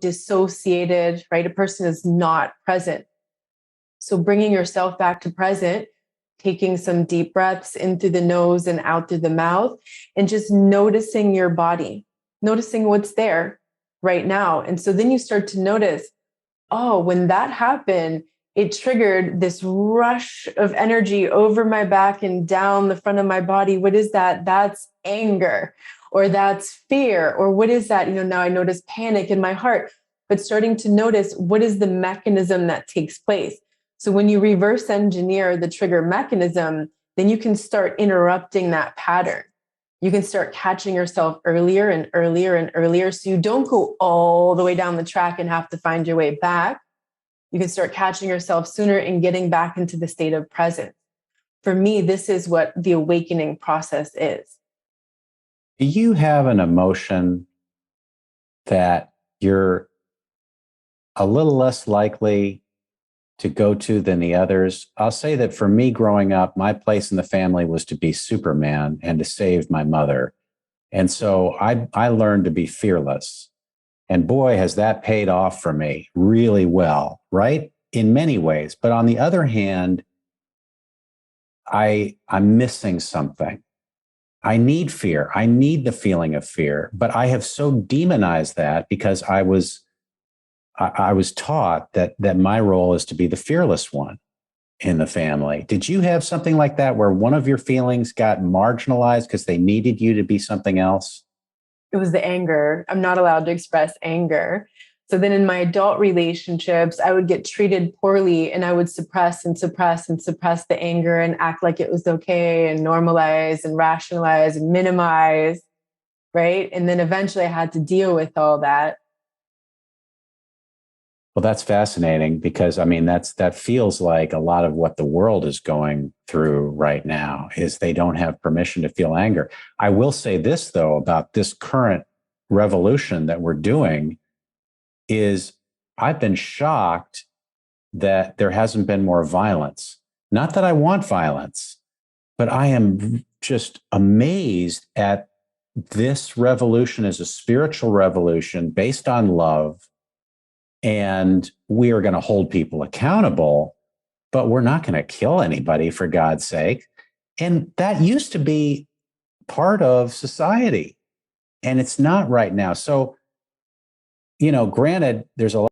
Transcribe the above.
dissociated, right? A person is not present. So bringing yourself back to present, taking some deep breaths in through the nose and out through the mouth, and just noticing your body, noticing what's there right now. And so then you start to notice, oh, when that happened, it triggered this rush of energy over my back and down the front of my body. What is that? That's anger, or that's fear, or what is that? Now I notice panic in my heart, but starting to notice what is the mechanism that takes place. So when you reverse engineer the trigger mechanism, then you can start interrupting that pattern. You can start catching yourself earlier and earlier and earlier. So you don't go all the way down the track and have to find your way back. You can start catching yourself sooner and getting back into the state of presence. For me, this is what the awakening process is. Do you have an emotion that you're a little less likely to go to than the others? I'll say that for me growing up, my place in the family was to be Superman and to save my mother. And so I learned to be fearless. And boy, has that paid off for me really well, right? In many ways. But on the other hand, I'm missing something. I need fear. I need the feeling of fear, but I have so demonized that because I was taught that my role is to be the fearless one in the family. Did you have something like that where one of your feelings got marginalized because they needed you to be something else? It was the anger. I'm not allowed to express anger. So then in my adult relationships, I would get treated poorly and I would suppress and suppress and suppress the anger and act like it was okay and normalize and rationalize and minimize, right? And then eventually I had to deal with all that. Well, that's fascinating because that feels like a lot of what the world is going through right now is they don't have permission to feel anger. I will say this though, about this current revolution that we're doing is I've been shocked that there hasn't been more violence. Not that I want violence, but I am just amazed at this revolution as a spiritual revolution based on love. And we are going to hold people accountable, but we're not going to kill anybody, for God's sake. And that used to be part of society, and it's not right now. So, granted, there's a lot